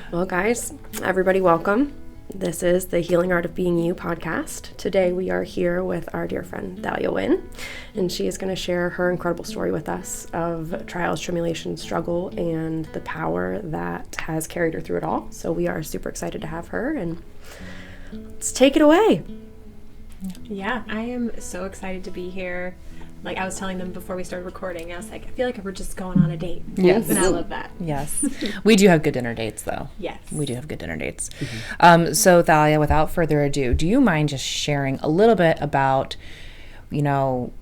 Well, guys, everybody welcome. This is the Healing Art of Being You podcast. Today we are here with our dear friend Thalia Wynne, and she is going to share her incredible story with us of trials, tribulations, struggle, and the power that has carried her through it all. So we are super excited to have her, and let's take it away. Yeah, I am so excited to be here. Like I was telling them before we started recording, I was like, I feel like we're just going on a date. Yes. And I love that. Yes. We do have good dinner dates, though. Yes. We do have good dinner dates. Mm-hmm. So, Thalia, without further ado, do you mind just sharing a little bit about,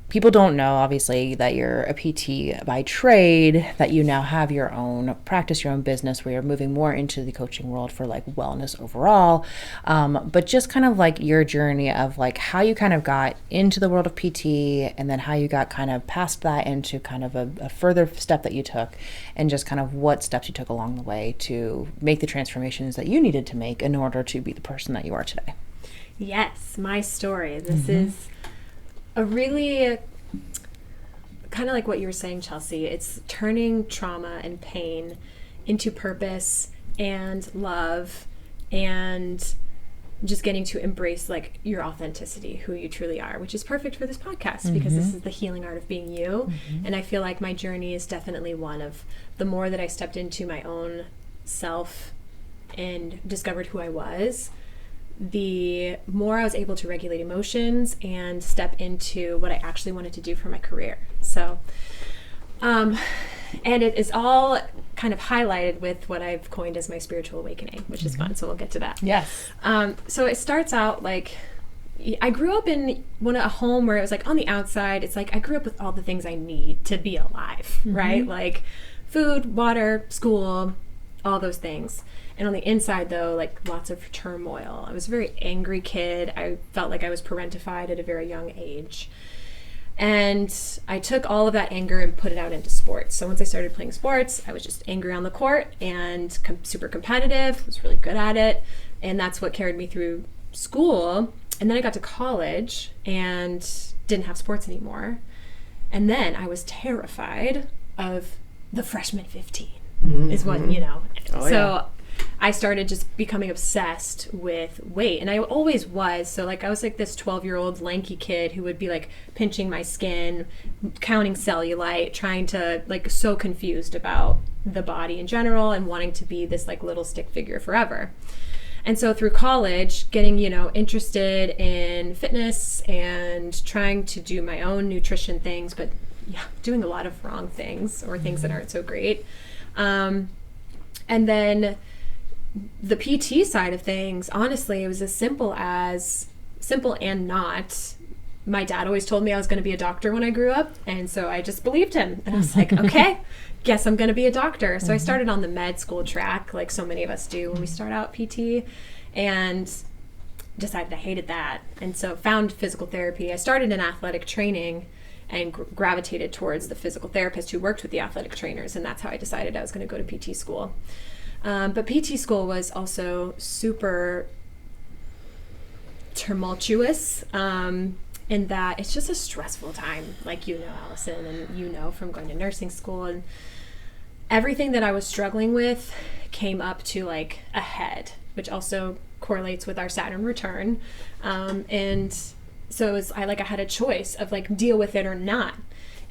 people don't know, obviously, that you're a PT by trade, that you now have your own practice, your own business, where you're moving more into the coaching world for like wellness overall. But just kind of like your journey of like how you kind of got into the world of PT and then how you got kind of past that into kind of a further step that you took, and just kind of what steps you took along the way to make the transformations that you needed to make in order to be the person that you are today. Yes, my story. This is a really kind of like what you were saying, Chelsea. It's turning trauma and pain into purpose and love, and just getting to embrace like your authenticity, who you truly are, which is perfect for this podcast because this is the healing art of being you. And I feel like my journey is definitely one of the more that I stepped into my own self and discovered who I was, the more I was able to regulate emotions and step into what I actually wanted to do for my career. So, and it is all kind of highlighted with what I've coined as my spiritual awakening, which is fun. So we'll get to that. Yes. So it starts out like, I grew up in a home where it was like on the outside, it's like I grew up with all the things I need to be alive, right? Like food, water, school, all those things. And on the inside, though, like lots of turmoil. I was a very angry kid. I felt like I was parentified at a very young age. And I took all of that anger and put it out into sports. So once I started playing sports, I was just angry on the court and super competitive, was really good at it. And that's what carried me through school. And then I got to college and didn't have sports anymore. And then I was terrified of the freshman 15 is what, Oh, so yeah. I started just becoming obsessed with weight, and I always was. So like I was like this 12-year-old lanky kid who would be like pinching my skin, counting cellulite, trying to like so confused about the body in general and wanting to be this like little stick figure forever. And so through college, getting, interested in fitness and trying to do my own nutrition things, but doing a lot of wrong things or things that aren't so great. And then the PT side of things, honestly, it was as simple and not. My dad always told me I was going to be a doctor when I grew up, and so I just believed him. And I was like, okay, guess I'm going to be a doctor. So I started on the med school track, like so many of us do when we start out PT, and decided I hated that. And so found physical therapy. I started in athletic training and gravitated towards the physical therapist who worked with the athletic trainers, and that's how I decided I was going to go to PT school. But PT school was also super tumultuous in that it's just a stressful time, like Allison, and from going to nursing school, and everything that I was struggling with came up to like a head, which also correlates with our Saturn return, and so it was I had a choice of like deal with it or not.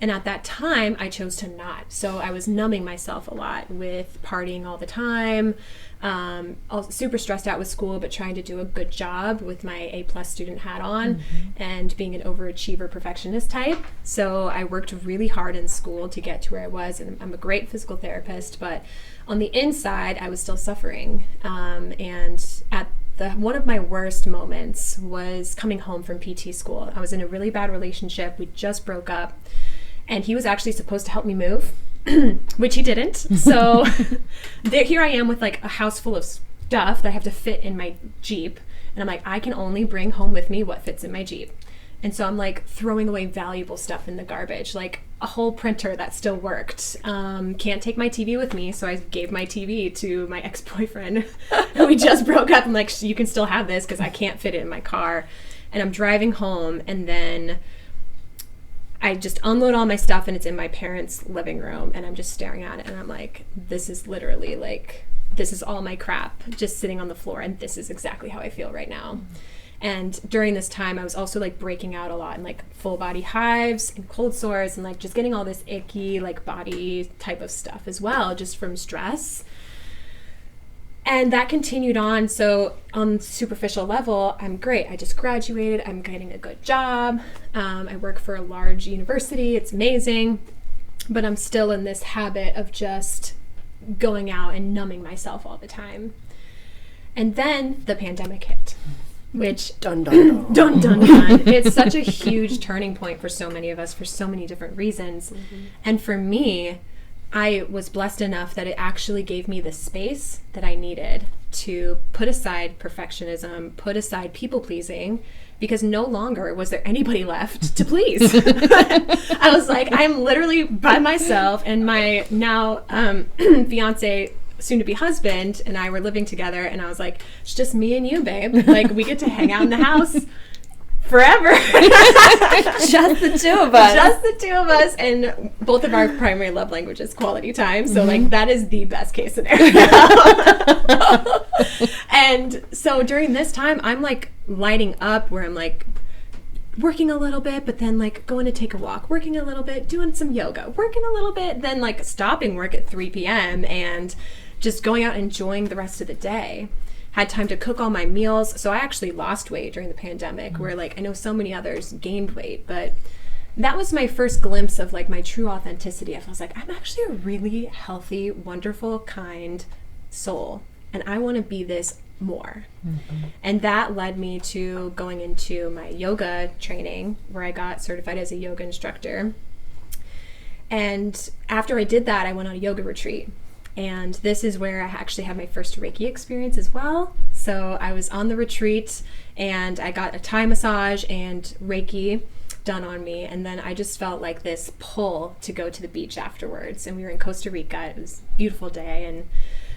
And at that time, I chose to not. So I was numbing myself a lot with partying all the time, super stressed out with school, but trying to do a good job with my A+ student hat on and being an overachiever perfectionist type. So I worked really hard in school to get to where I was. And I'm a great physical therapist, but on the inside, I was still suffering. And at one of my worst moments was coming home from PT school. I was in a really bad relationship. We just broke up. And he was actually supposed to help me move, which he didn't. So here I am with like a house full of stuff that I have to fit in my Jeep. And I'm like, I can only bring home with me what fits in my Jeep. And so I'm like throwing away valuable stuff in the garbage, like a whole printer that still worked. Can't take my TV with me. So I gave my TV to my ex-boyfriend and we just broke up. I'm like, you can still have this because I can't fit it in my car. And I'm driving home, and then I just unload all my stuff and it's in my parents' living room, and I'm just staring at it and I'm like, this is literally like this is all my crap just sitting on the floor, and this is exactly how I feel right now. And during this time, I was also like breaking out a lot in like full body hives and cold sores and like just getting all this icky like body type of stuff as well, just from stress. And that continued on. So on superficial level, I'm great. I just graduated. I'm getting a good job. I work for a large university. It's amazing. But I'm still in this habit of just going out and numbing myself all the time. And then the pandemic hit, which dun dun dun. dun dun dun. It's such a huge turning point for so many of us for so many different reasons. Mm-hmm. And for me, I was blessed enough that it actually gave me the space that I needed to put aside perfectionism, put aside people pleasing, because no longer was there anybody left to please. I was like, I'm literally by myself, and my now fiance, soon to be husband, and I were living together, and I was like, it's just me and you, babe. Like, we get to hang out in the house forever. Just the two of us. Just the two of us, and both of our primary love language is quality time. So like that is the best case scenario. And so during this time, I'm like lighting up where I'm like working a little bit, but then like going to take a walk, working a little bit, doing some yoga, working a little bit, then like stopping work at 3 p.m. and just going out and enjoying the rest of the day. Had time to cook all my meals. So I actually lost weight during the pandemic, where like I know so many others gained weight, but that was my first glimpse of like my true authenticity. I was like, I'm actually a really healthy, wonderful, kind soul, and I want to be this more. Mm-hmm. And that led me to going into my yoga training, where I got certified as a yoga instructor. And after I did that, I went on a yoga retreat. And this is where I actually had my first Reiki experience as well. So I was on the retreat, and I got a Thai massage and Reiki done on me. And then I just felt like this pull to go to the beach afterwards. And we were in Costa Rica. It was a beautiful day. And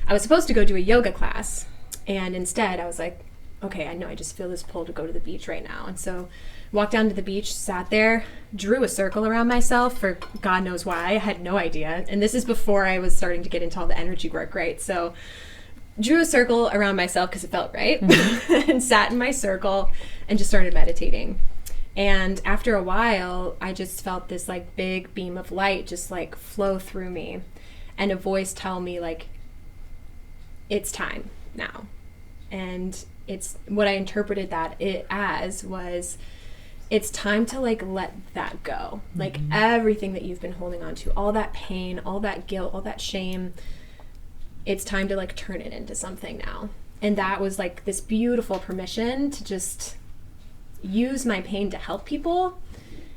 I was supposed to go do a yoga class. And instead I was like, okay, I know I just feel this pull to go to the beach right now. And so walked down to the beach, sat there, drew a circle around myself for God knows why. I had no idea. And this is before I was starting to get into all the energy work, right? So drew a circle around myself because it felt right, and sat in my circle and just started meditating. And after a while, I just felt this like big beam of light just like flow through me, and a voice tell me like, it's time now. And it's what I interpreted that it as was, it's time to like let that go. Like everything that you've been holding on to, all that pain, all that guilt, all that shame, it's time to like turn it into something now. And that was like this beautiful permission to just use my pain to help people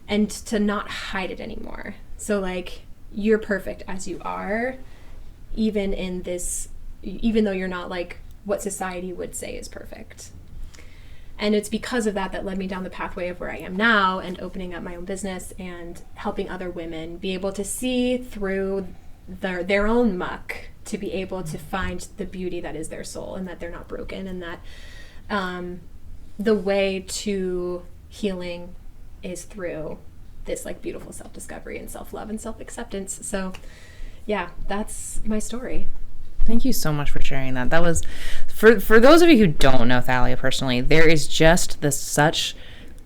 and to not hide it anymore. So like, you're perfect as you are, even in this, even though you're not like what society would say is perfect. And it's because of that that led me down the pathway of where I am now, and opening up my own business and helping other women be able to see through their own muck, to be able to find the beauty that is their soul, and that they're not broken, and that the way to healing is through this like beautiful self-discovery and self-love and self-acceptance. So yeah, that's my story. Thank you so much for sharing that. That was, for those of you who don't know Thalia personally, there is just this such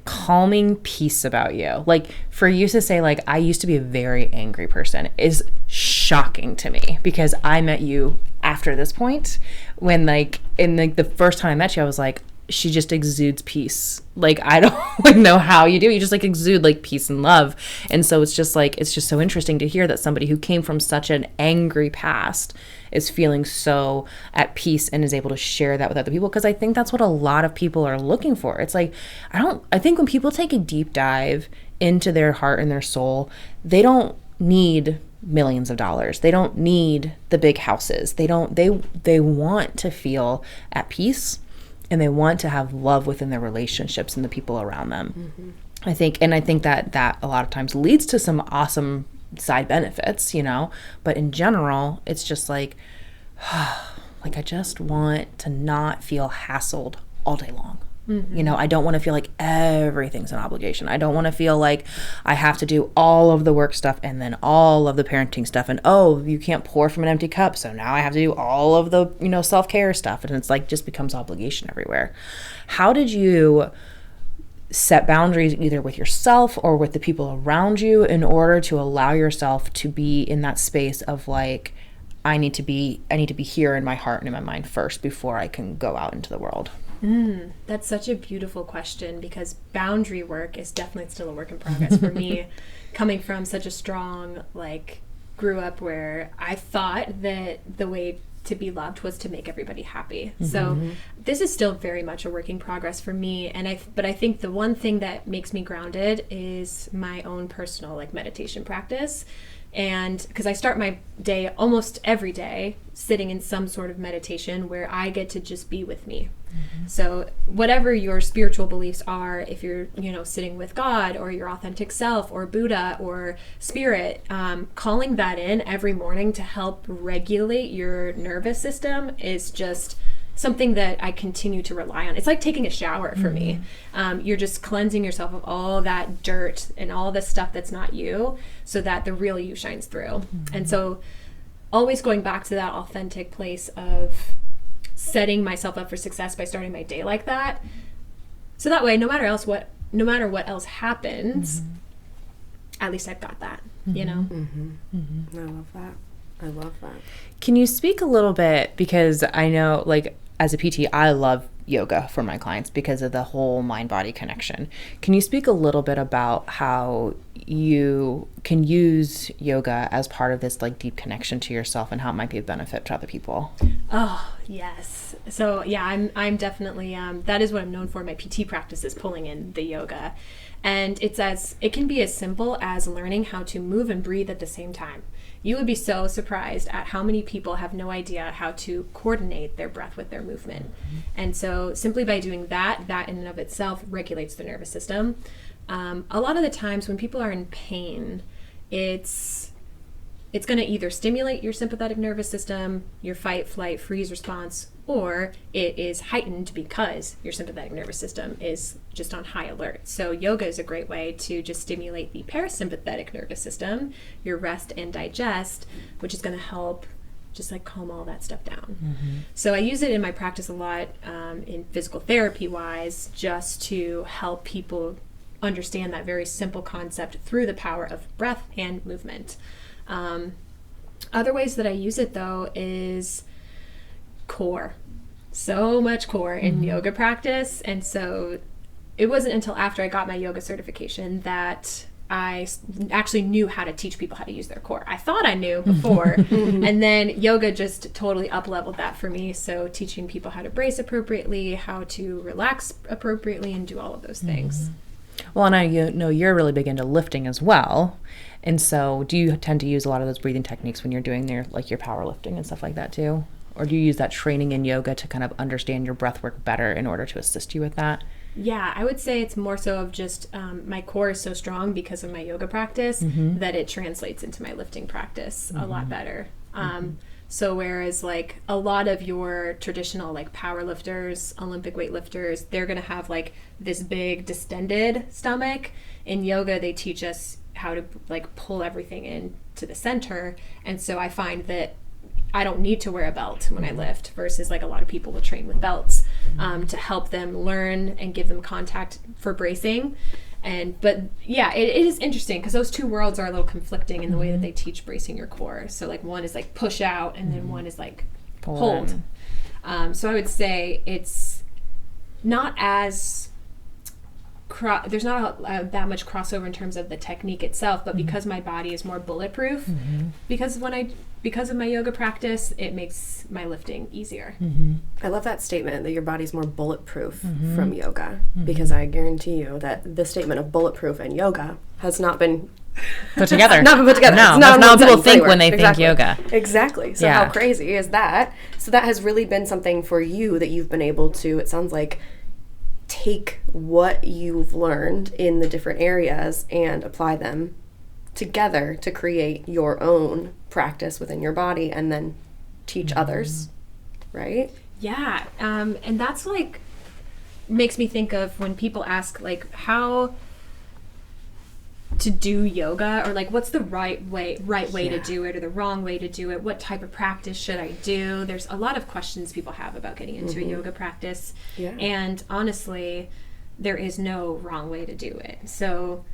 calming peace about you. Like, for you to say like, I used to be a very angry person is shocking to me, because I met you after this point, when like, in like the first time I met you, I was like, she just exudes peace. Like, I don't like know how you do it. You just like exude like peace and love. And so it's just so interesting to hear that somebody who came from such an angry past is feeling so at peace and is able to share that with other people. Because I think that's what a lot of people are looking for. It's like, I think when people take a deep dive into their heart and their soul, they don't need millions of dollars. They don't need the big houses. They want to feel at peace. And they want to have love within their relationships and the people around them. Mm-hmm. I think that a lot of times leads to some awesome side benefits, you know, but in general, it's just like, like, I just want to not feel hassled all day long. You know, I don't want to feel like everything's an obligation. I don't want to feel like I have to do all of the work stuff and then all of the parenting stuff. And, oh, you can't pour from an empty cup. So now I have to do all of the, you know, self-care stuff. And it's like just becomes obligation everywhere. How did you set boundaries either with yourself or with the people around you in order to allow yourself to be in that space of like, I need to be here in my heart and in my mind first before I can go out into the world? That's such a beautiful question, because boundary work is definitely still a work in progress for me, coming from such a strong, like, grew up where I thought that the way to be loved was to make everybody happy. So this is still very much a work in progress for me. But I think the one thing that makes me grounded is my own personal, like, meditation practice. And because I start my day almost every day sitting in some sort of meditation where I get to just be with me. So whatever your spiritual beliefs are, if you're, you know, sitting with God or your authentic self or Buddha or spirit, calling that in every morning to help regulate your nervous system is just something that I continue to rely on. It's like taking a shower for me. You're just cleansing yourself of all that dirt and all the stuff that's not you so that the real you shines through. And so always going back to that authentic place of setting myself up for success by starting my day like that. So that way, no matter what else happens, at least I've got that, you know? I love that. I love that. Can you speak a little bit, because I know, like, as a PT, I love yoga for my clients because of the whole mind-body connection. Can you speak a little bit about how you can use yoga as part of this, like, deep connection to yourself and how it might be a benefit to other people? Oh, yes. So yeah, I'm definitely, that is what I'm known for. My PT practice is pulling in the yoga. And it can be as simple as learning how to move and breathe at the same time. You would be so surprised at how many people have no idea how to coordinate their breath with their movement. And so simply by doing that in and of itself regulates the nervous system. A lot of the times when people are in pain, it's going to either stimulate your sympathetic nervous system, your fight, flight, freeze response, or it is heightened because your sympathetic nervous system is just on high alert. So yoga is a great way to just stimulate the parasympathetic nervous system, your rest and digest, which is going to help just like calm all that stuff down. So I use it in my practice a lot, in physical therapy wise, just to help people understand that very simple concept through the power of breath and movement. Other ways that I use it though is core. So much core in yoga practice. And so it wasn't until after I got my yoga certification that I actually knew how to teach people how to use their core. I thought I knew before, and then yoga just totally up-leveled that for me. So teaching people how to brace appropriately, how to relax appropriately, and do all of those things. Well, and I know you're really big into lifting as well. And so do you tend to use a lot of those breathing techniques when you're doing your powerlifting and stuff like that too? Or do you use that training in yoga to kind of understand your breath work better in order to assist you with that? Yeah, I would say it's more so of just my core is so strong because of my yoga practice that it translates into my lifting practice a lot better. So whereas like a lot of your traditional like power lifters, Olympic weightlifters, they're going to have like this big distended stomach. In yoga, they teach us how to like pull everything in to the center. And so I find that I don't need to wear a belt when I lift versus like a lot of people will train with belts to help them learn and give them contact for bracing. But yeah, it is interesting because those two worlds are a little conflicting in the way that they teach bracing your core. So like one is like push out and then one is like hold. So I would say it's not as there's not that much crossover in terms of the technique itself, but because my body is more bulletproof, because of my yoga practice, it makes my lifting easier. I love that statement that your body's more bulletproof from yoga, because I guarantee you that the statement of bulletproof and yoga has not been put together. Not been put together. No, it's that's not what people think anywhere. when they think yoga. Exactly. So how crazy is that? So that has really been something for you that you've been able to, it sounds like, take what you've learned in the different areas and apply them together to create your own practice within your body and then teach others, right? Yeah. And that's like makes me think of when people ask like how to do yoga, or like what's the right way to do it, or the wrong way to do it, what type of practice should I do. There's a lot of questions people have about getting into a yoga practice, and honestly there is no wrong way to do it. So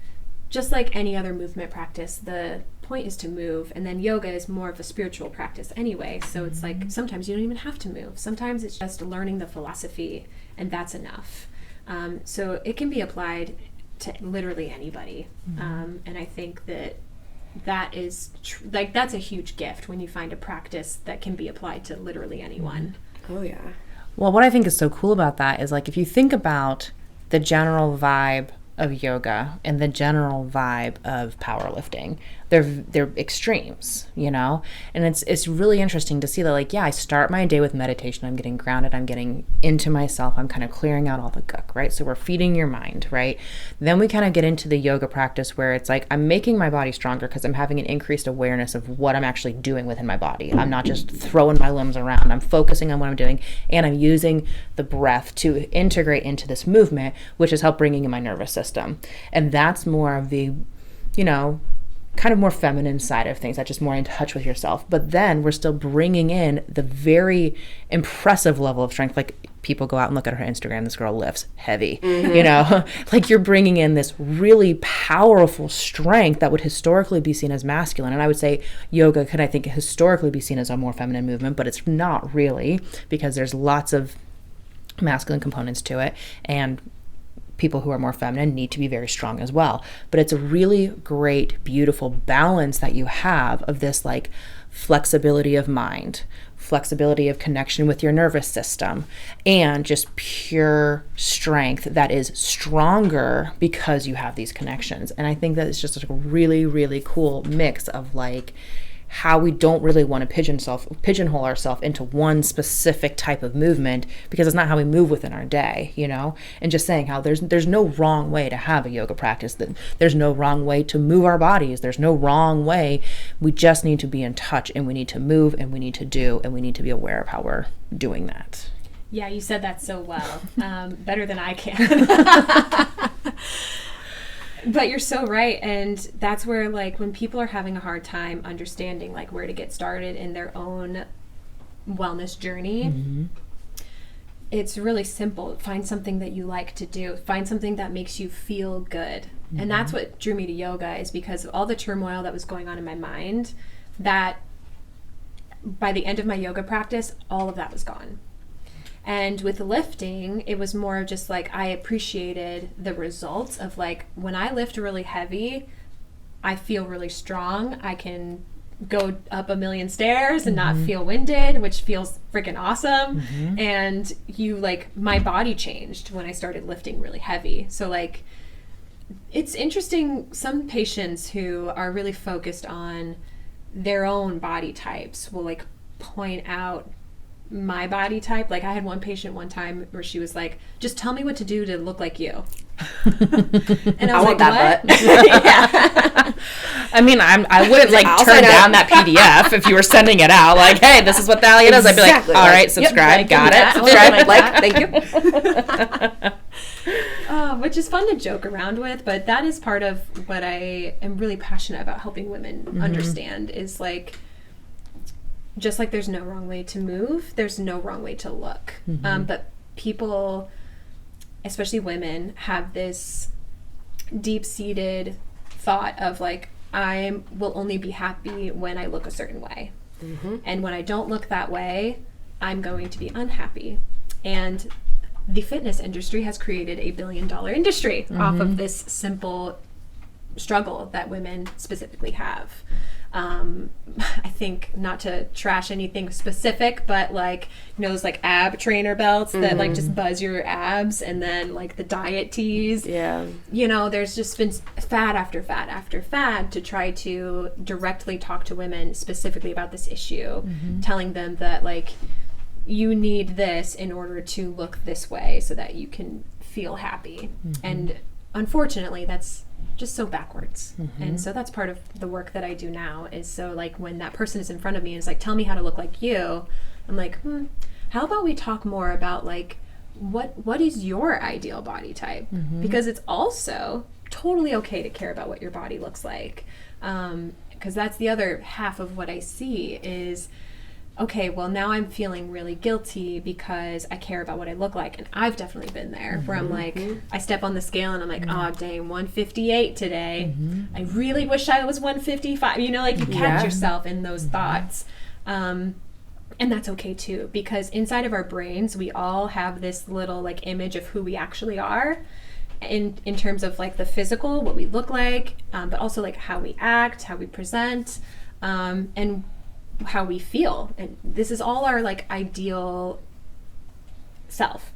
just like any other movement practice, the point is to move, and then yoga is more of a spiritual practice anyway, so it's like sometimes you don't even have to move. Sometimes it's just learning the philosophy, and that's enough. So it can be applied to literally anybody, and I think that is like that's a huge gift when you find a practice that can be applied to literally anyone. Oh yeah. Well, what I think is so cool about that is like if you think about the general vibe of yoga and the general vibe of powerlifting, they're extremes, you know? And it's really interesting to see that, like, yeah, I start my day with meditation, I'm getting grounded, I'm getting into myself, I'm kind of clearing out all the gunk, right? So we're feeding your mind, right? Then we kind of get into the yoga practice where it's like I'm making my body stronger because I'm having an increased awareness of what I'm actually doing within my body. I'm not just throwing my limbs around, I'm focusing on what I'm doing, and I'm using the breath to integrate into this movement, which has helped bringing in my nervous system. And that's more of the, you know, kind of more feminine side of things, that's just more in touch with yourself. But then we're still bringing in the very impressive level of strength. Like people go out and look at her Instagram, this girl lifts heavy, you know, like you're bringing in this really powerful strength that would historically be seen as masculine. And I would say yoga could, I think, historically be seen as a more feminine movement, but it's not really, because there's lots of masculine components to it, and people who are more feminine need to be very strong as well. But it's a really great, beautiful balance that you have of this like flexibility of mind, flexibility of connection with your nervous system, and just pure strength that is stronger because you have these connections. And I think that it's just like a really, really cool mix of like how we don't really want to pigeonhole ourselves into one specific type of movement, because it's not how we move within our day, you know? And just saying how there's no wrong way to have a yoga practice, that there's no wrong way to move our bodies, there's no wrong way. We just need to be in touch, and we need to move, and we need to do, and we need to be aware of how we're doing that. Yeah, you said that so well, better than I can. But you're so right, and that's where, like, when people are having a hard time understanding, like, where to get started in their own wellness journey, it's really simple. Find something that you like to do. Find something that makes you feel good. And that's what drew me to yoga, is because of all the turmoil that was going on in my mind, that by the end of my yoga practice, all of that was gone. And with lifting, it was more of just like I appreciated the results of like when I lift really heavy, I feel really strong. I can go up 1,000,000 stairs and not feel winded, which feels freaking awesome. And you like my body changed when I started lifting really heavy. So like it's interesting, some patients who are really focused on their own body types will like point out my body type. Like I had one patient one time where she was like, just tell me what to do to look like you. And I was like, that what? Yeah. I mean, I wouldn't like turn down that PDF if you were sending it out. Like, hey, this is what Thalia does. I'd be like, all right, subscribe, got it. Subscribe, like, thank you. Which is fun to joke around with, but that is part of what I am really passionate about helping women understand, is like, just like there's no wrong way to move, there's no wrong way to look. But people, especially women, have this deep-seated thought of like, I will only be happy when I look a certain way. And when I don't look that way, I'm going to be unhappy. And the fitness industry has created $1 billion industry off of this simple struggle that women specifically have. I think, not to trash anything specific, but like, you know, those like ab trainer belts that like just buzz your abs, and then like the diet tees. Yeah. You know, there's just been fad after fad after fad to try to directly talk to women specifically about this issue, telling them that like, you need this in order to look this way so that you can feel happy. And unfortunately, that's just so backwards. And so that's part of the work that I do now, is so like when that person is in front of me and is like, tell me how to look like you, I'm like, how about we talk more about like what is your ideal body type? Because it's also totally okay to care about what your body looks like. Because that's the other half of what I see is, okay, well, now I'm feeling really guilty because I care about what I look like. And I've definitely been there where I'm like, I step on the scale and I'm like, oh, dang, 158 today. I really wish I was 155. You know, like you catch yourself in those thoughts. And that's okay too, because inside of our brains, we all have this little like image of who we actually are in terms of like the physical, what we look like, but also like how we act, how we present, and how we feel. And this is all our like ideal self.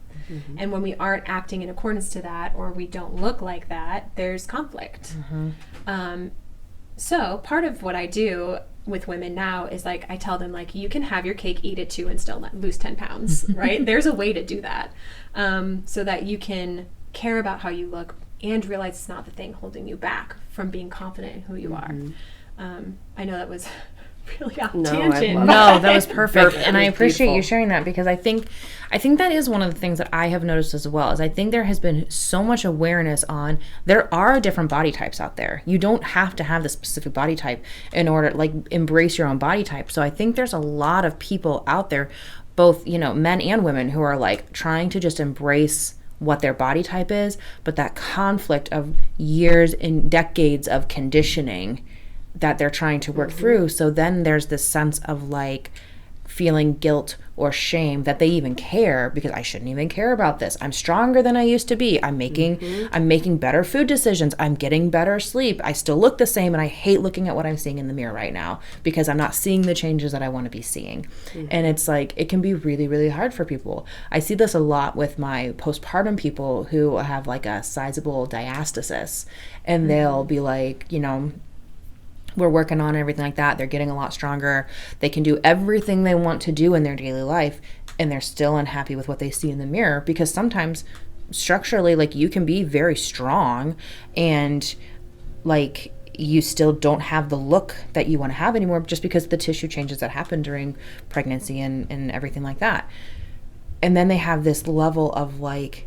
And when we aren't acting in accordance to that, or we don't look like that, there's conflict. So part of what I do with women now is like, I tell them like, you can have your cake, eat it too, and still not lose 10 pounds, right? There's a way to do that, so that you can care about how you look and realize it's not the thing holding you back from being confident in who you are. I know that was really off tangent. No, that was perfect. And I appreciate you sharing that, because I think that is one of the things that I have noticed as well, is I think there has been so much awareness on there are different body types out there. You don't have to have the specific body type in order like embrace your own body type. So I think there's a lot of people out there, both, you know, men and women, who are like trying to just embrace what their body type is, but that conflict of years and decades of conditioning that they're trying to work through. So then there's this sense of like feeling guilt or shame that they even care, because I shouldn't even care about this. I'm stronger than I used to be. I'm making better food decisions. I'm getting better sleep. I still look the same, and I hate looking at what I'm seeing in the mirror right now because I'm not seeing the changes that I want to be seeing. And it's like, it can be really, really hard for people. I see this a lot with my postpartum people who have like a sizable diastasis, and they'll be like, you know, we're working on everything like that. They're getting a lot stronger. They can do everything they want to do in their daily life, and they're still unhappy with what they see in the mirror, because sometimes structurally, like, you can be very strong and like you still don't have the look that you want to have anymore, just because of the tissue changes that happen during pregnancy and everything like that. And then they have this level of like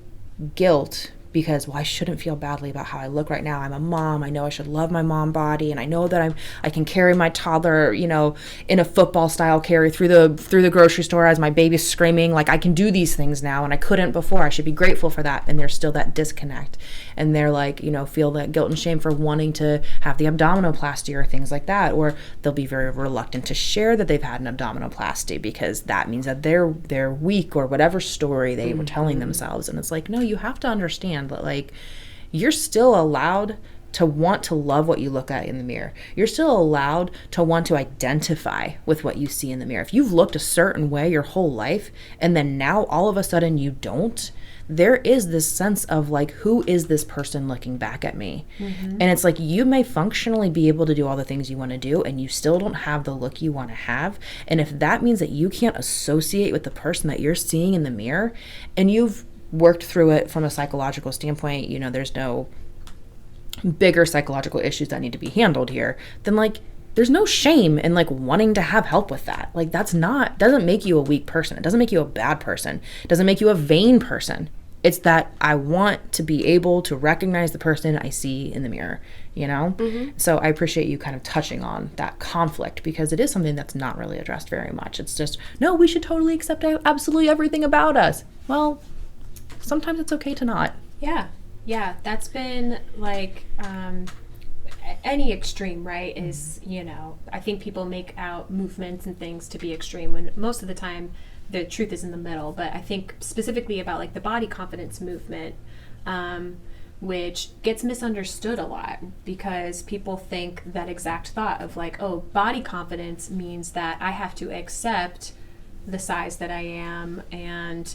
guilt because, well, I shouldn't feel badly about how I look right now. I'm a mom. I know I should love my mom body, and I know that I can carry my toddler, you know, in a football style carry through the grocery store as my baby's screaming. Like, I can do these things now, and I couldn't before. I should be grateful for that. And there's still that disconnect, and they're like, you know, feel that guilt and shame for wanting to have the abdominoplasty or things like that, or they'll be very reluctant to share that they've had an abdominoplasty because that means that they're weak, or whatever story they were telling themselves. And it's like, no, you have to understand that, like, you're still allowed to want to love what you look at in the mirror. You're still allowed to want to identify with what you see in the mirror. If you've looked a certain way your whole life, and then now all of a sudden you don't, there is this sense of like, who is this person looking back at me? And it's like, you may functionally be able to do all the things you want to do, and you still don't have the look you want to have. And if that means that you can't associate with the person that you're seeing in the mirror, and you've worked through it from a psychological standpoint, you know, there's no bigger psychological issues that need to be handled here, then like, there's no shame in like wanting to have help with that. Like, doesn't make you a weak person. It doesn't make you a bad person. It doesn't make you a vain person. It's that I want to be able to recognize the person I see in the mirror, you know? So I appreciate you kind of touching on that conflict, because it is something that's not really addressed very much. It's just, no, we should totally accept absolutely everything about us. Well, sometimes it's okay to not. Yeah, that's been like any extreme, right? Is, you know, I think people make out movements and things to be extreme when most of the time the truth is in the middle. But I think specifically about like the body confidence movement, which gets misunderstood a lot, because people think that exact thought of like, oh, body confidence means that I have to accept the size that I am and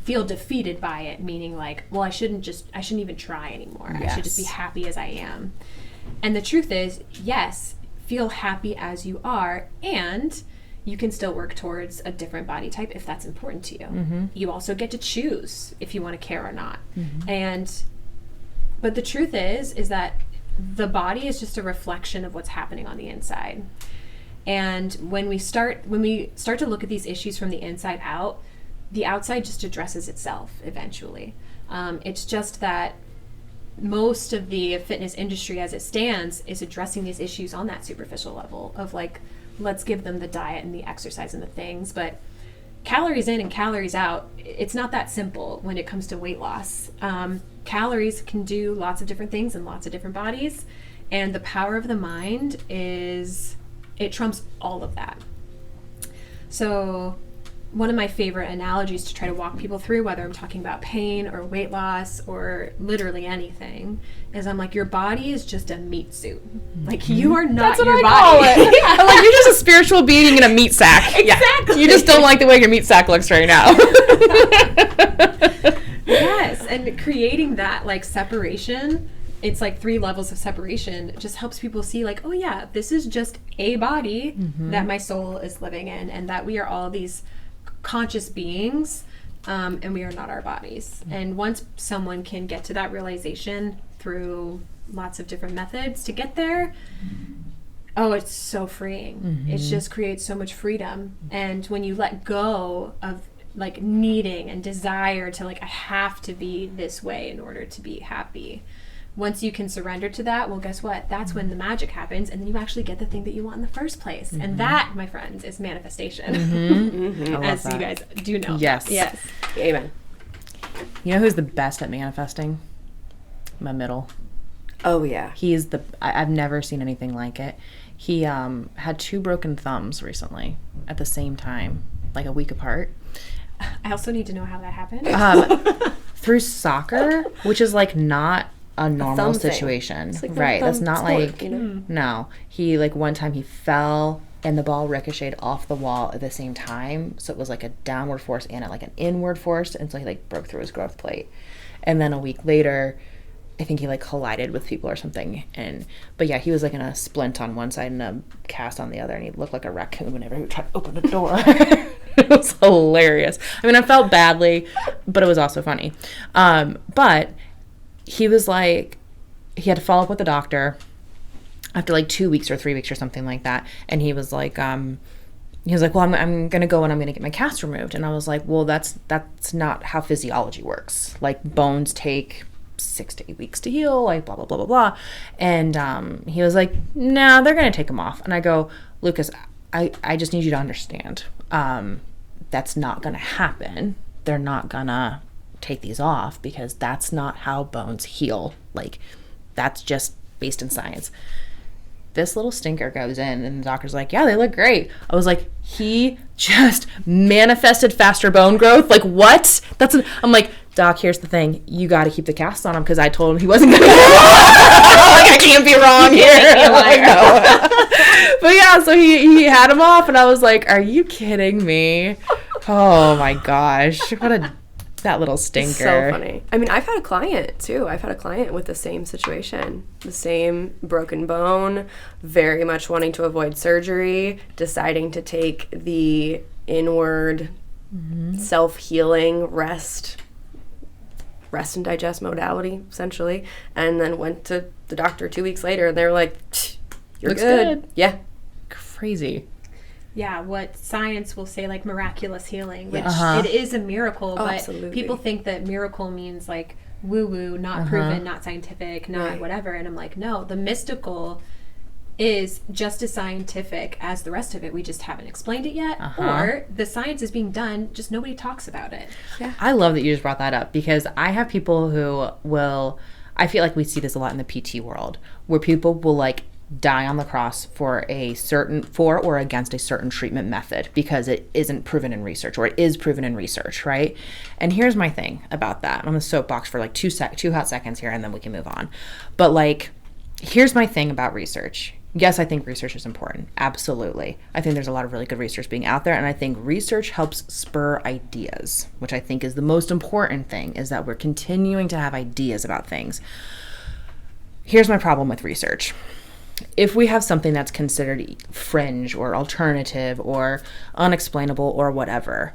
feel defeated by it, meaning like, well, I shouldn't even try anymore. I should just be happy as I am. And the truth is, yes, feel happy as you are, and you can still work towards a different body type if that's important to you. You also get to choose if you want to care or not. But the truth is that the body is just a reflection of what's happening on the inside. And when we start to look at these issues from the inside out, the outside just addresses itself eventually. It's just that most of the fitness industry as it stands is addressing these issues on that superficial level of like, let's give them the diet and the exercise and the things, but calories in and calories out, it's not that simple when it comes to weight loss. Calories can do lots of different things in lots of different bodies, and the power of the mind it trumps all of that. So one of my favorite analogies to try to walk people through, whether I'm talking about pain or weight loss or literally anything, is I'm like, your body is just a meat suit. Like, you are not your body. Call it. I'm like, you're just a spiritual being in a meat sack. Exactly. Yeah. You just don't like the way your meat sack looks right now. Yes, and creating that like separation, it's like 3 levels of separation, just helps people see like, oh yeah, this is just a body that my soul is living in, and that we are all these conscious beings, and we are not our bodies. And once someone can get to that realization through lots of different methods to get there, oh, it's so freeing. It just creates so much freedom. And when you let go of like needing and desire to like, I have to be this way in order to be happy, once you can surrender to that, well, guess what? That's when the magic happens, and then you actually get the thing that you want in the first place. And that, my friends, is manifestation. As you guys do know. Yes. Yes. Amen. You know who's the best at manifesting? My middle. Oh, yeah. He is I've never seen anything like it. He had 2 broken thumbs recently at the same time, like a week apart. I also need to know how that happened. Through soccer, which is like not a normal thumb situation. It's like Right. That's not sport, like, you know? No. He, like, one time he fell and the ball ricocheted off the wall at the same time. So it was like a downward force and like an inward force. And so he like broke through his growth plate. And then a week later, I think he like collided with people or something. But yeah, he was like in a splint on one side and a cast on the other. And he looked like a raccoon whenever he would try to open the door. It was hilarious. I mean, I felt badly, but it was also funny. But he was like, he had to follow up with the doctor after like 2 weeks or 3 weeks or something like that. And he was like, well, I'm going to go and I'm going to get my cast removed. And I was like, well, that's not how physiology works. Like, bones take 6 to 8 weeks to heal, like blah, blah, blah, blah, blah. And he was like, nah, they're going to take them off. And I go, Lucas, I just need you to understand. That's not going to happen. They're not going to take these off because that's not how bones heal. Like, that's just based in science. This little stinker goes in and the doctor's like, yeah, they look great. I was like, he just manifested faster bone growth. Like, what? I'm like, Doc, here's the thing. You got to keep the cast on him because I told him he wasn't going to. Like, I can't be wrong here. Like, no. But yeah, so he had him off and I was like, are you kidding me? Oh my gosh. That little stinker. It's so funny. I mean, I've had a client too. I've had a client with the same situation, the same broken bone, very much wanting to avoid surgery, deciding to take the inward self-healing rest and digest modality, essentially, and then went to the doctor 2 weeks later and they were like, you're Looks good. Yeah. Crazy. Yeah, what science will say like miraculous healing, which it is a miracle, but absolutely. People think that miracle means like woo-woo, not proven, not scientific, not whatever. And I'm like, no, the mystical is just as scientific as the rest of it. We just haven't explained it yet, or the science is being done, just nobody talks about it. Yeah. I love that you just brought that up because I have people who will, I feel like we see this a lot in the PT world, where people will like die on the cross for or against a certain treatment method because it isn't proven in research, or it is proven in research, right? And here's my thing about that. I'm gonna soapbox for like 2 hot seconds here and then we can move on. But like, here's my thing about research. Yes, I think research is important. Absolutely. I think there's a lot of really good research being out there, and I think research helps spur ideas, which I think is the most important thing, is that we're continuing to have ideas about things. Here's my problem with research. If we have something that's considered fringe or alternative or unexplainable or whatever,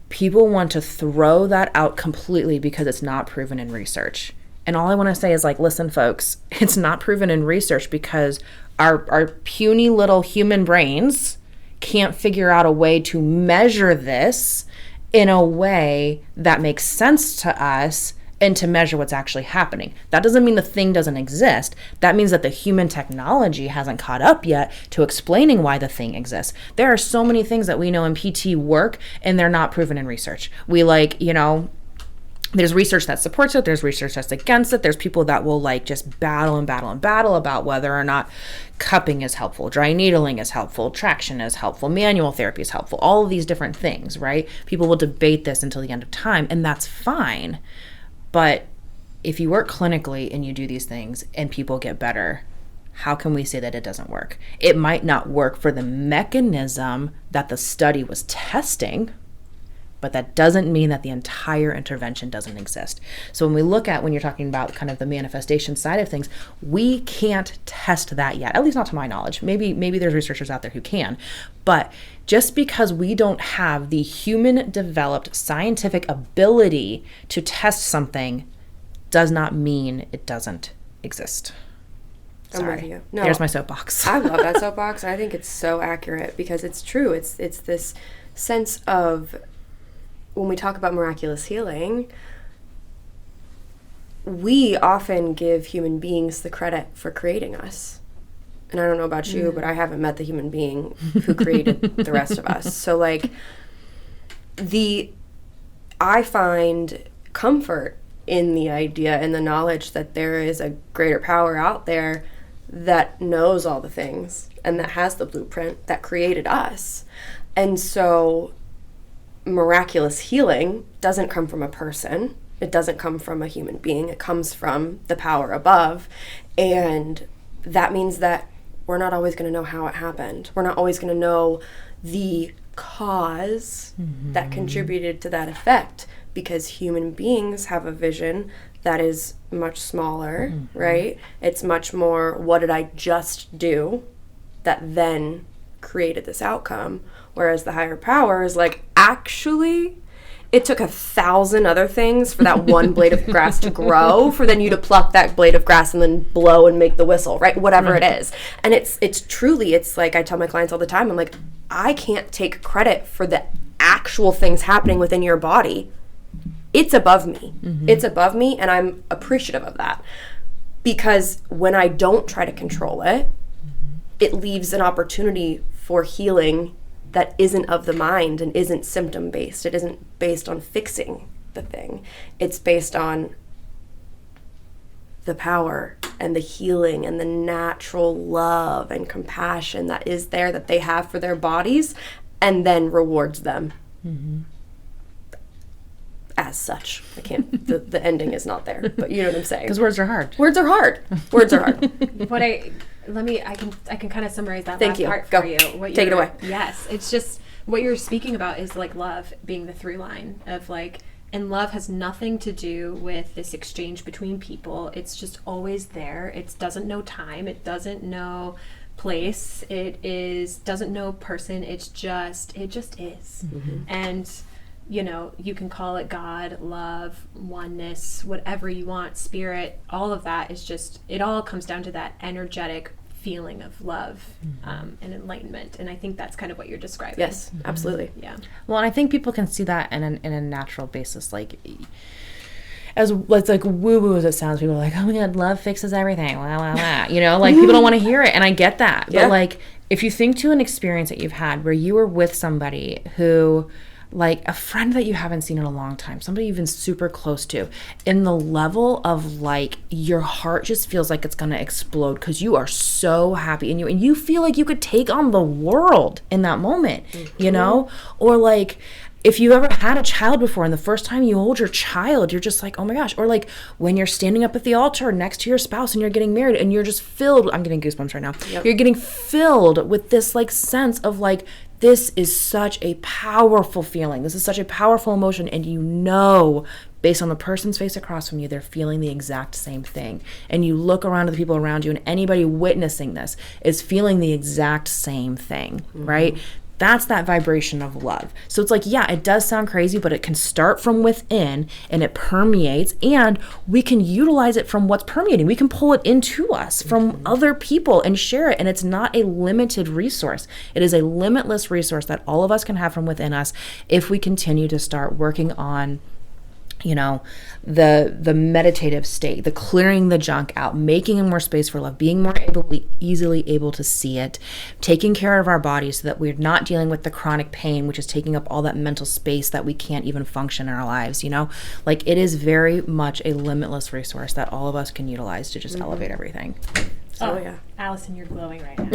people want to throw that out completely because it's not proven in research. And all I want to say is like, listen, folks, it's not proven in research because our puny little human brains can't figure out a way to measure this in a way that makes sense to us and to measure what's actually happening. That doesn't mean the thing doesn't exist. That means that the human technology hasn't caught up yet to explaining why the thing exists. There are so many things that we know in PT work and they're not proven in research. We there's research that supports it. There's research that's against it. There's people that will just battle about whether or not cupping is helpful, dry needling is helpful, traction is helpful, manual therapy is helpful, all of these different things, right? People will debate this until the end of time, and that's fine. But if you work clinically and you do these things and people get better, how can we say that it doesn't work? It might not work for the mechanism that the study was testing, but that doesn't mean that the entire intervention doesn't exist. So when you're talking about kind of the manifestation side of things, we can't test that yet, at least not to my knowledge. Maybe there's researchers out there who can, but just because we don't have the human developed scientific ability to test something does not mean it doesn't exist. Sorry. I'm with you. No, there's my soapbox. I love that soapbox. I think it's so accurate because it's true. It's this sense of, when we talk about miraculous healing, we often give human beings the credit for creating us. And I don't know about you, but I haven't met the human being who created the rest of us. So I find comfort in the idea and the knowledge that there is a greater power out there that knows all the things and that has the blueprint that created us. And so miraculous healing doesn't come from a person. It doesn't come from a human being. It comes from the power above. And that means that we're not always going to know how it happened. We're not always going to know the cause that contributed to that effect, because human beings have a vision that is much smaller, right? It's much more, what did I just do that then created this outcome? Whereas the higher power is actually, it took 1,000 other things for that one blade of grass to grow, for then you to pluck that blade of grass and then blow and make the whistle, right? Whatever it is. And it's truly, it's I tell my clients all the time, I'm I can't take credit for the actual things happening within your body. It's above me. It's above me, and I'm appreciative of that. Because when I don't try to control it, it leaves an opportunity for healing that isn't of the mind and isn't symptom-based. It isn't based on fixing the thing. It's based on the power and the healing and the natural love and compassion that is there, that they have for their bodies, and then rewards them as such. I can't, the ending is not there, but you know what I'm saying. Because words are hard. Words are hard. Words are hard. I can kind of summarize that Thank last you. part Go. for you. Take it away. Yes, it's just what you're speaking about is love being the through line of and love has nothing to do with this exchange between people. It's just always there. It doesn't know time. It doesn't know place. Doesn't know person. It just is. And you can call it God, love, oneness, whatever you want, spirit, all of that is just, it all comes down to that energetic feeling of love and enlightenment. And I think that's kind of what you're describing. Yes, absolutely. Yeah. Well, and I think people can see that in a natural basis. As woo-woo as it sounds, people are like, oh my God, love fixes everything. Wow, wow, wow. People don't want to hear it. And I get that. Yeah. But if you think to an experience that you've had where you were with somebody who, a friend that you haven't seen in a long time, somebody you've been super close to, in the level of your heart just feels like it's gonna explode because you are so happy and you feel like you could take on the world in that moment, or if you've ever had a child before and the first time you hold your child, you're just oh my gosh, or when you're standing up at the altar next to your spouse and you're getting married and you're just filled, I'm getting goosebumps right now. Yep. You're getting filled with this sense of this is such a powerful feeling. This is such a powerful emotion. And based on the person's face across from you, they're feeling the exact same thing. And you look around at the people around you and anybody witnessing this is feeling the exact same thing, right? That's that vibration of love. So it's like, yeah, it does sound crazy, but it can start from within and it permeates, and we can utilize it from what's permeating. We can pull it into us from other people and share it. And it's not a limited resource. It is a limitless resource that all of us can have from within us if we continue to start working on, you know, the meditative state, the clearing the junk out, making more space for love, being more easily able to see it, taking care of our bodies so that we're not dealing with the chronic pain, which is taking up all that mental space that we can't even function in our lives, you know? Like, it is very much a limitless resource that all of us can utase to just elevate everything. So, yeah. Allison, you're glowing right now.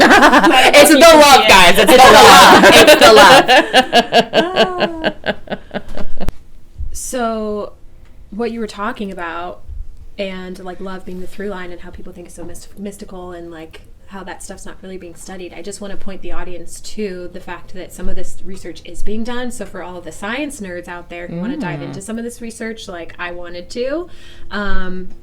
It's the love, guys. It's the love. It's the love. So, what you were talking about, and like love being the through line, and how people think it's so mystical, and like how that stuff's not really being studied. I just want to point the audience to the fact that some of this research is being done. So for all of the science nerds out there who want to dive into some of this research, like I wanted to,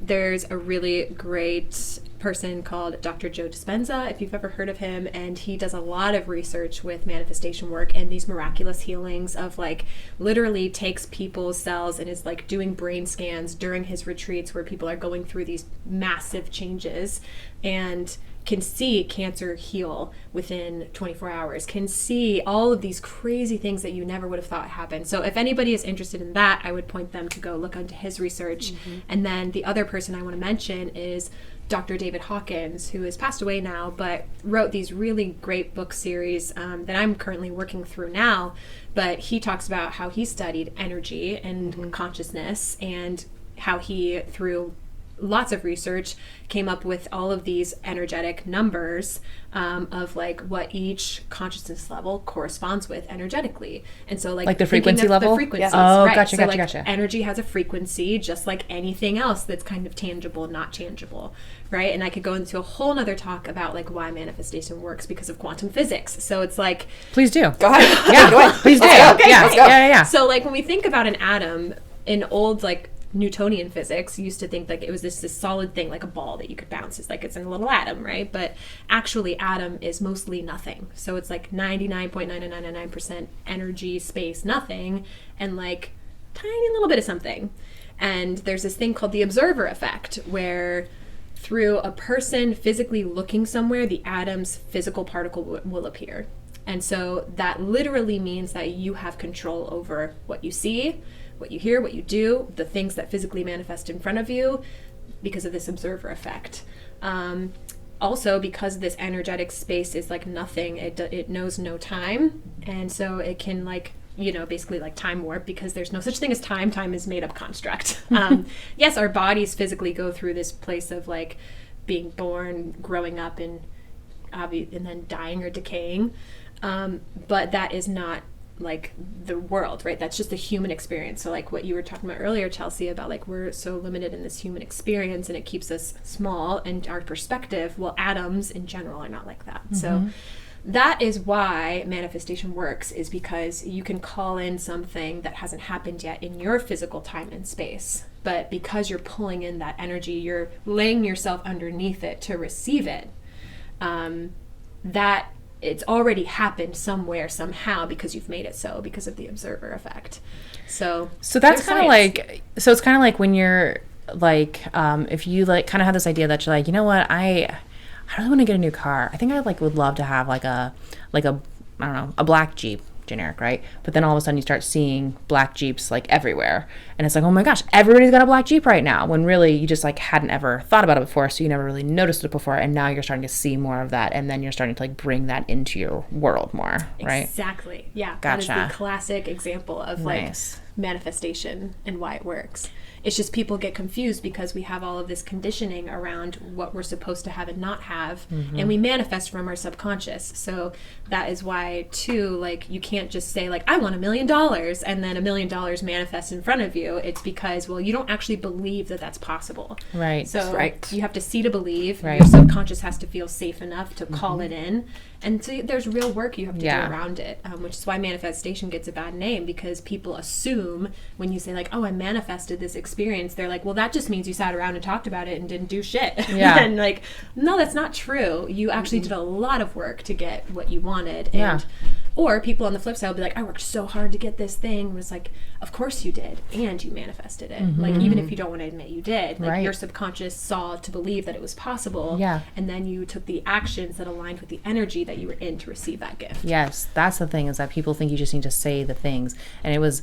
there's a really great person called Dr. Joe Dispenza, if you've ever heard of him, and he does a lot of research with manifestation work and these miraculous healings of like literally takes people's cells and is like doing brain scans during his retreats where people are going through these massive changes and can see cancer heal within 24 hours, can see all of these crazy things that you never would have thought happened. So if anybody is interested in that, I would point them to go look into his research. And then the other person I want to mention is Dr. David Hawkins, who has passed away now, but wrote these really great book series that I'm currently working through now. But he talks about how he studied energy and consciousness, and how he, through lots of research, came up with all of these energetic numbers of like what each consciousness level corresponds with energetically. And so like the frequency level? The frequencies, Oh, right. gotcha, so gotcha, like gotcha. energy has a frequency just like anything else that's kind of tangible, not tangible, right? And I could go into a whole nother talk about like why manifestation works because of quantum physics. So it's like... Please do. Go ahead. Yeah, go ahead. please do. Okay, Yeah, let's go. yeah. So like when we think about an atom in old like Newtonian physics, used to think like it was this solid thing, like a ball that you could bounce. It's like it's in a little atom, right? But actually atom is mostly nothing. So it's like 99.9999% energy, space, nothing, and like tiny little bit of something. And there's this thing called the observer effect, where through a person physically looking somewhere, the atom's physical particle will appear. And so that literally means that you have control over what you see, what you hear, what you do, the things that physically manifest in front of you because of this observer effect. Also, because this energetic space is like nothing, it knows no time. And so it can like, you know, basically like time warp, because there's no such thing as time. Time is made up construct. Yes, our bodies physically go through this place of like being born, growing up, and then dying or decaying. But that is not like the world, right? That's just the human experience. So like what you were talking about earlier, Chelsea, about like we're so limited in this human experience and it keeps us small and our perspective. Well, atoms in general are not like that. So that is why manifestation works, is because you can call in something that hasn't happened yet in your physical time and space. But because you're pulling in that energy, you're laying yourself underneath it to receive it. That it's already happened somewhere, somehow, because you've made it so, because of the observer effect. So that's kind of like, so it's kind of like when you're like, if you like kind of have this idea that you're like, you know what, I really want to get a new car. I think I like would love to have like a I don't know, a black Jeep, generic, right? But then all of a sudden you start seeing black Jeeps like everywhere, and it's like, oh my gosh, everybody's got a black Jeep right now, when really you just like hadn't ever thought about it before, so you never really noticed it before, and now you're starting to see more of that, and then you're starting to like bring that into your world more, right? Exactly. Yeah. Gotcha. That is the classic example of like manifestation and why it works. It's just people get confused because we have all of this conditioning around what we're supposed to have and not have, and we manifest from our subconscious. So that is why too, like, you can't just say like, I want $1 million, and then $1 million manifests in front of you. It's because, well, you don't actually believe that that's possible. Right. So you have to see to believe. Right. Your subconscious has to feel safe enough to call it in. And so there's real work you have to do around it, which is why manifestation gets a bad name, because people assume when you say like, oh, I manifested this experience, they're like, well, that just means you sat around and talked about it and didn't do shit. Yeah. And like, no, that's not true. You actually did a lot of work to get what you wanted. And Or people on the flip side will be like, I worked so hard to get this thing. And it's like, of course you did. And you manifested it. Mm-hmm. Like, even if you don't want to admit you did, like Right. your subconscious saw to believe that it was possible. Yeah. And then you took the actions that aligned with the energy that you were in to receive that gift. Yes, that's the thing, is that people think you just need to say the things. And it was,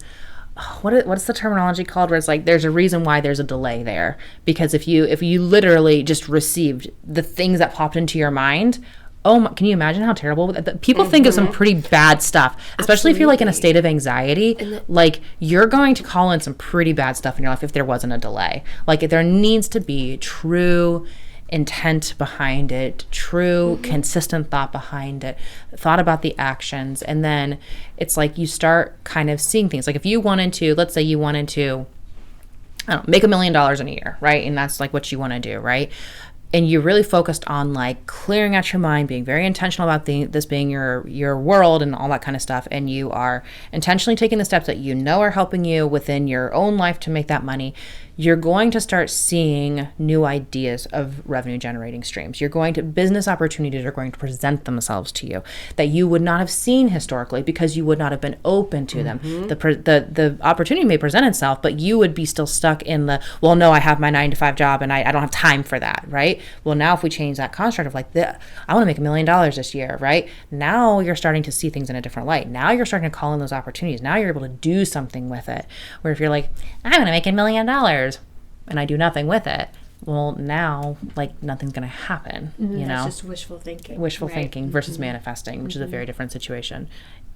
what's the terminology called, where it's like there's a reason why there's a delay there. Because if you literally just received the things that popped into your mind, can you imagine how terrible people think of some pretty bad stuff, especially if you're like in a state of anxiety. Like, you're going to call in some pretty bad stuff in your life if there wasn't a delay. Like, there needs to be true intent behind it, true consistent thought behind it, thought about the actions. And then it's like you start kind of seeing things. Like, if you wanted to, let's say you wanted to, I don't know, make $1 million in a year, right? And that's like what you want to do, right? And you're really focused on like clearing out your mind, being very intentional about this being your world and all that kind of stuff. And you are intentionally taking the steps that you know are helping you within your own life to make that money. You're going to start seeing new ideas of revenue generating streams. Business opportunities are going to present themselves to you that you would not have seen historically because you would not have been open to them. The opportunity may present itself, but you would be still stuck in well, no, I have my 9-to-5 job and I don't have time for that, right? Well, now if we change that construct of like, I want to make $1 million this year, right? Now you're starting to see things in a different light. Now you're starting to call in those opportunities. Now you're able to do something with it. Where if you're like, I'm going to make $1 million, and I do nothing with it, well, now like nothing's going to happen. You know, That's just wishful thinking versus manifesting, which is a very different situation.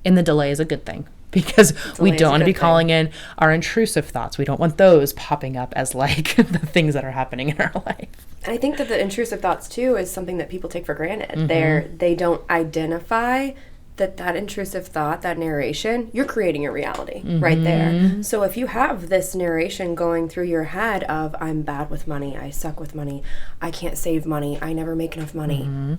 And the delay is a good thing, because we don't want to be calling in our intrusive thoughts. We don't want those popping up as like the things that are happening in our life. And I think that the intrusive thoughts too is something that people take for granted. They don't identify that intrusive thought, that narration, you're creating your reality right there. So if you have this narration going through your head of, I'm bad with money, I suck with money, I can't save money, I never make enough money.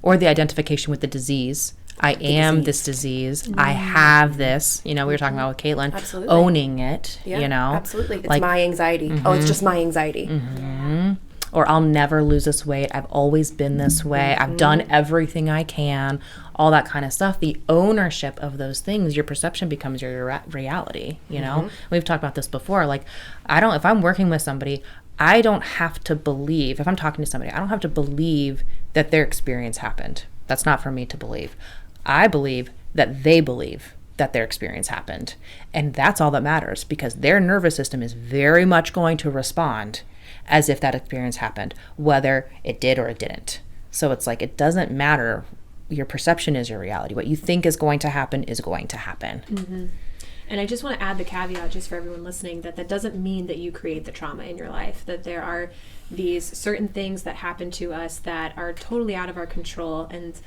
Or the identification with the disease. I am this disease. I have this. You know, we were talking about with Caitlin. Absolutely. Owning it, Yeah, you know. absolutely. It's like, my anxiety. Oh, it's just my anxiety. Or I'll never lose this weight. I've always been this way. I've done everything I can. All that kind of stuff. The ownership of those things, your perception becomes your reality, you know? We've talked about this before. Like, if I'm working with somebody, I don't have to believe, if I'm talking to somebody, I don't have to believe that their experience happened. That's not for me to believe. I believe that they believe that their experience happened. And that's all that matters, because their nervous system is very much going to respond as if that experience happened, whether it did or it didn't. So it's like, it doesn't matter. Your perception is your reality. What you think is going to happen is going to happen. And I just want to add the caveat, just for everyone listening, that doesn't mean that you create the trauma in your life, that there are these certain things that happen to us that are totally out of our control, and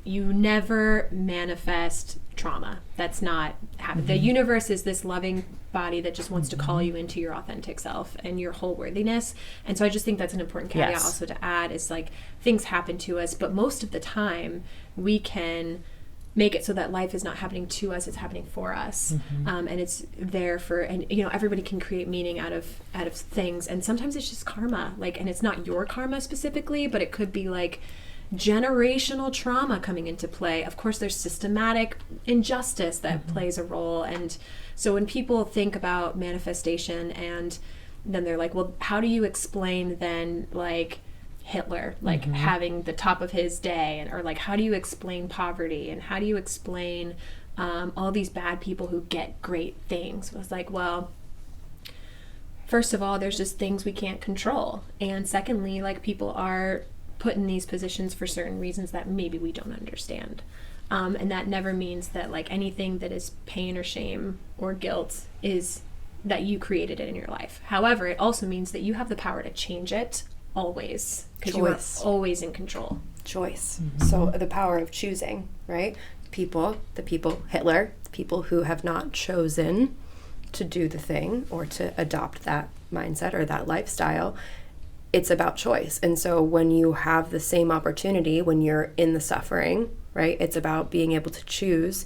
you never manifest trauma. That's not happening. The universe is this loving body that just wants to call you into your authentic self and your whole worthiness. And so I just think that's an important caveat also to add, is like, things happen to us, but most of the time we can make it so that life is not happening to us, it's happening for us. And it's there for, and you know, everybody can create meaning out of things, and sometimes it's just karma, like, and it's not your karma specifically, but it could be like generational trauma coming into play. Of course, there's systematic injustice that plays a role. And so when people think about manifestation, and then they're like, well, how do you explain then like Hitler, like having the top of his day, and or like, how do you explain poverty, and how do you explain all these bad people who get great things? It was like, well, first of all, there's just things we can't control, and secondly, like, people are put in these positions for certain reasons that maybe we don't understand, and that never means that like anything that is pain or shame or guilt is that you created it in your life. However, it also means that you have the power to change it always, because you are always in control. Choice. So the power of choosing, right? The people, Hitler, the people who have not chosen to do the thing or to adopt that mindset or that lifestyle, it's about choice. And so when you have the same opportunity, when you're in the suffering, right, it's about being able to choose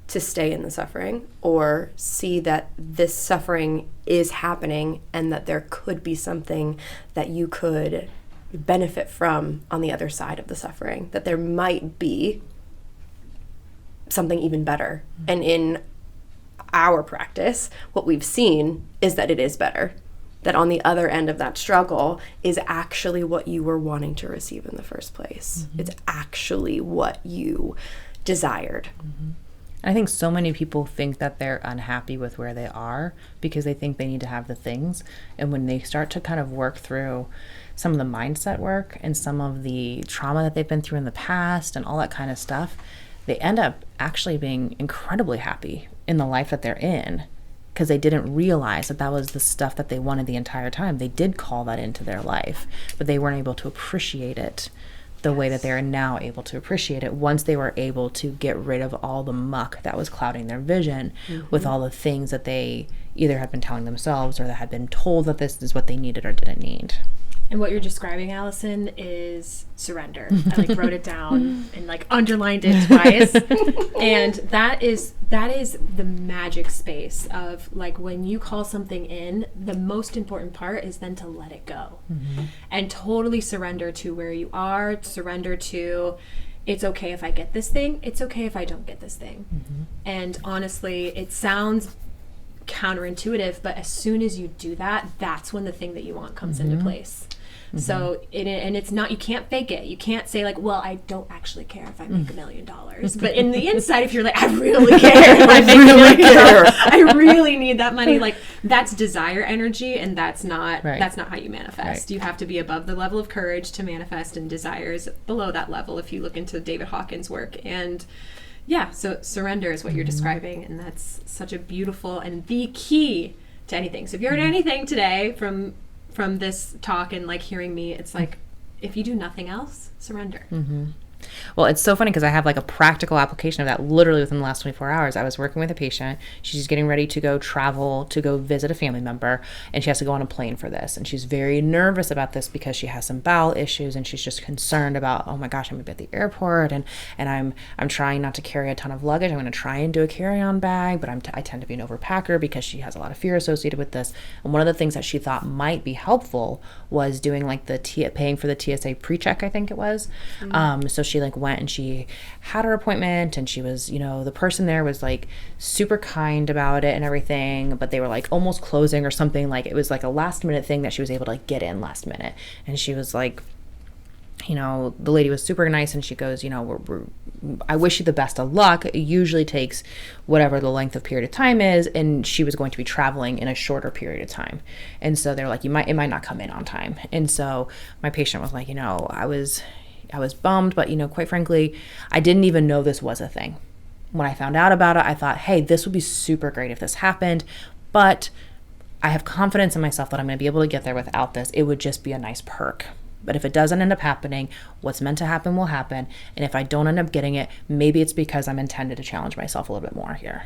to stay in the suffering, or see that this suffering is happening and that there could be something that you could benefit from on the other side of the suffering, that there might be something even better. And in our practice, what we've seen is that it is better. That on the other end of that struggle is actually what you were wanting to receive in the first place. It's actually what you desired. I think so many people think that they're unhappy with where they are because they think they need to have the things. And when they start to kind of work through some of the mindset work and some of the trauma that they've been through in the past and all that kind of stuff, they end up actually being incredibly happy in the life that they're in, because they didn't realize that that was the stuff that they wanted the entire time. They did call that into their life, but they weren't able to appreciate it the way that they are now able to appreciate it once they were able to get rid of all the muck that was clouding their vision with all the things that they either had been telling themselves or that had been told that this is what they needed or didn't need. And what you're describing, Allison, is surrender. I like wrote it down and like underlined it twice. And that is the magic space of like when you call something in, the most important part is then to let it go and totally surrender to where you are, surrender to it's okay if I get this thing, it's okay if I don't get this thing. And honestly, it sounds counterintuitive, but as soon as you do that, that's when the thing that you want comes into place. So and it's not, you can't fake it. You can't say like, well, I don't actually care if I make $1 million. But in the inside, if you're like, I really care, if I make $1 million, I really need that money. Like that's desire energy, and that's not how you manifest. You have to be above the level of courage to manifest, and desire is below that level if you look into David Hawkins' work. And yeah, so surrender is what you're describing, and that's such a beautiful and the key to anything. So if you heard anything today from this talk and like hearing me, it's like if you do nothing else, surrender. Well, it's so funny because I have like a practical application of that literally within the last 24 hours. I was working with a patient. She's getting ready to go travel to go visit a family member, and she has to go on a plane for this. And she's very nervous about this because she has some bowel issues, and she's just concerned about, oh my gosh, I'm gonna be at the airport, and I'm trying not to carry a ton of luggage. I'm gonna try and do a carry-on bag, but I tend to be an overpacker because she has a lot of fear associated with this. And one of the things that she thought might be helpful was doing like paying for the TSA pre-check, I think it was. So she like went and she had her appointment, and she was, the person there was like super kind about it and everything, but they were like almost closing or something. Like it was like a last minute thing that she was able to like get in last minute. And she was like, the lady was super nice, and she goes, I wish you the best of luck. It usually takes whatever the length of period of time is, and she was going to be traveling in a shorter period of time. And so they're like, it might not come in on time. And so my patient was like, I was bummed, but quite frankly, I didn't even know this was a thing. When I found out about it, I thought, hey, this would be super great if this happened, but I have confidence in myself that I'm going to be able to get there without this. It would just be a nice perk. But if it doesn't end up happening, what's meant to happen will happen. And if I don't end up getting it, maybe it's because I'm intended to challenge myself a little bit more here,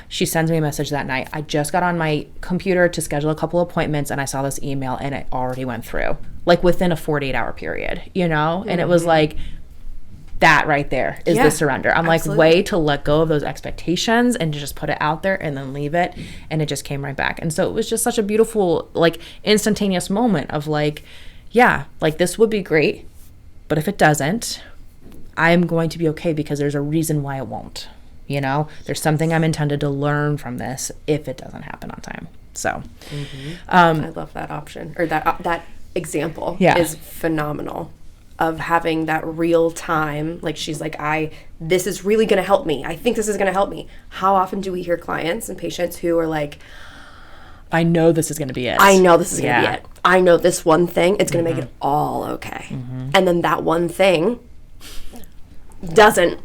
She sends me a message that night. I just got on my computer to schedule a couple appointments, and I saw this email, and it already went through, like within a 48-hour period, And it was like, that right there is the surrender. I'm absolutely. Like, way to let go of those expectations and to just put it out there and then leave it. And it just came right back. And so it was just such a beautiful, like, instantaneous moment of like, yeah, like this would be great, but if it doesn't, I'm going to be okay because there's a reason why it won't. There's something I'm intended to learn from this if it doesn't happen on time. So, I love that option, or that example is phenomenal of having that real time. Like she's like, this is really going to help me. I think this is going to help me. How often do we hear clients and patients who are like, I know this is going to be it. I know this is going to be it. I know this one thing, it's going to make it all okay. And then that one thing doesn't.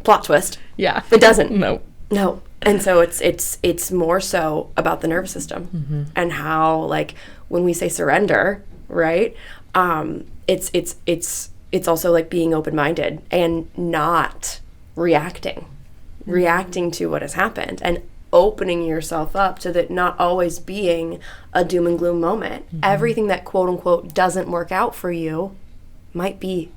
Plot twist. Yeah. It doesn't. No. And so it's more so about the nervous system and how, like, when we say surrender, right? It's also like being open-minded and not reacting to what has happened, and opening yourself up to that not always being a doom and gloom moment. Everything that quote unquote doesn't work out for you might be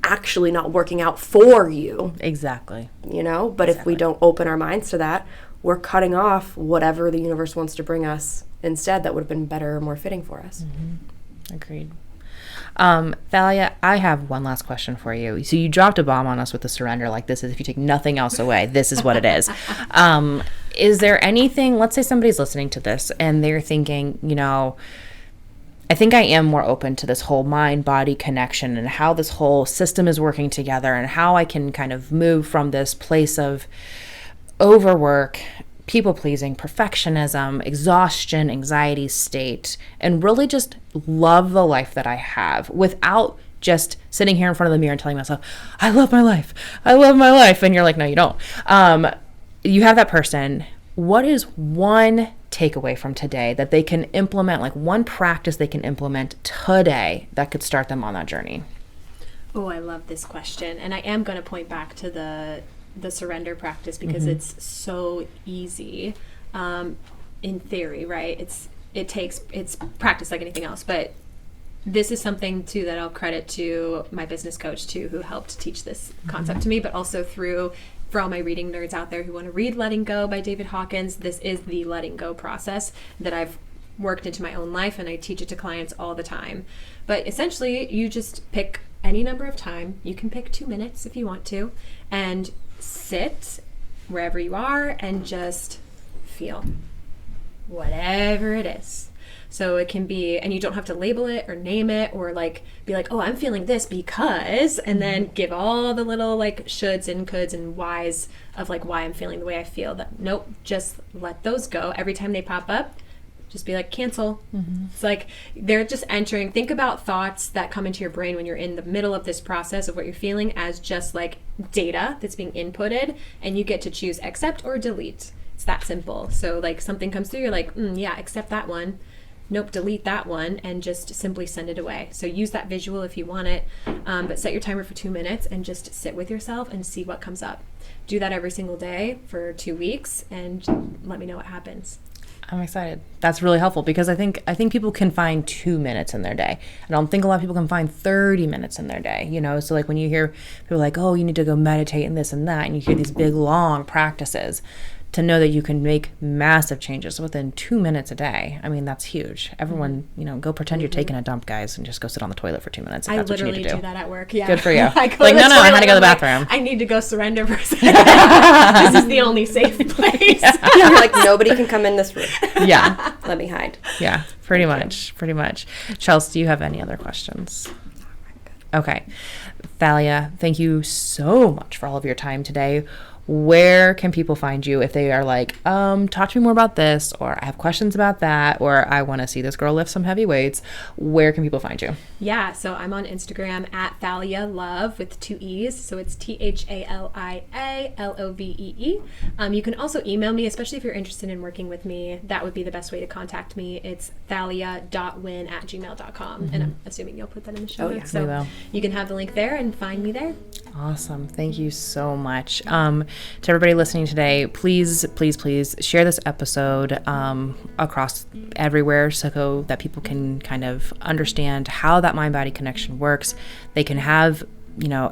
actually not working out for you. Exactly. But if we don't open our minds to that, we're cutting off whatever the universe wants to bring us instead that would have been better or more fitting for us. Agreed. Thalia, I have one last question for you. So you dropped a bomb on us with the surrender, like this is, if you take nothing else away, this is what it is. Is there anything, let's say somebody's listening to this and they're thinking, I think I am more open to this whole mind-body connection and how this whole system is working together and how I can kind of move from this place of overwork, people-pleasing, perfectionism, exhaustion, anxiety state, and really just love the life that I have without just sitting here in front of the mirror and telling myself, I love my life. I love my life. And you're like, no, you don't. You have that person. What is one takeaway from today that they can implement, like one practice they can implement today that could start them on that journey? Oh, I love this question. And I am going to point back to the surrender practice because it's so easy in theory, right? It's practice like anything else, but this is something too that I'll credit to my business coach too, who helped teach this concept to me, but also for all my reading nerds out there who want to read Letting Go by David Hawkins, this is the letting go process that I've worked into my own life, and I teach it to clients all the time. But essentially, you just pick any number of time. You can pick 2 minutes if you want to, and sit wherever you are and just feel whatever it is. So it can be, and you don't have to label it or name it or be like, oh, I'm feeling this because, and then give all the little shoulds and coulds and whys of why I'm feeling the way I feel. That nope, just let those go. Every time they pop up, just be like, cancel. It's they're just entering. Think about thoughts that come into your brain when you're in the middle of this process of what you're feeling as just data that's being inputted, and you get to choose accept or delete. It's that simple. So something comes through, you're like, yeah, accept that one. Nope, delete that one, and just simply send it away. So use that visual if you want it, but set your timer for 2 minutes and just sit with yourself and see what comes up. Do that every single day for 2 weeks and let me know what happens. I'm excited. That's really helpful because I think people can find 2 minutes in their day. I don't think a lot of people can find 30 minutes in their day, So when you hear people oh, you need to go meditate and this and that, and you hear these big, long practices, to know that you can make massive changes within 2 minutes a day. I mean, that's huge. Everyone, go pretend you're taking a dump, guys, and just go sit on the toilet for 2 minutes. If that's what you need to do. I literally do that at work. Yeah. Good for you. No, I had to go to the bathroom. I need to go surrender for a second. This is the only safe place. You're nobody can come in this room. Yeah. Let me hide. Yeah, pretty much. Chelsy, do you have any other questions? Okay. Thalia, thank you so much for all of your time today. Where can people find you if they are talk to me more about this, or I have questions about that, or I want to see this girl lift some heavy weights? Where can people find you? Yeah, so I'm on Instagram at Thalia Love with 2 E's. So it's ThaliaLovee. You can also email me, especially if you're interested in working with me. That would be the best way to contact me. It's thalia.wynn@gmail.com. And I'm assuming you'll put that in the show notes. We will. You can have the link there and find me there. Awesome. Thank you so much. To everybody listening today, please share this episode across everywhere so that people can kind of understand how that mind-body connection works. They can have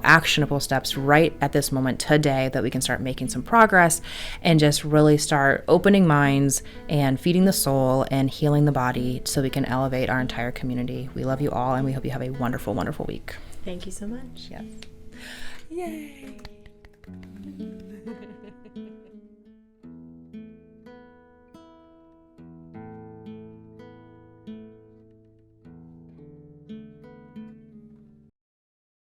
actionable steps right at this moment today that we can start making some progress and just really start opening minds and feeding the soul and healing the body so we can elevate our entire community. We love you all, and we hope you have a wonderful, wonderful week. Thank you so much. Yes. Yay.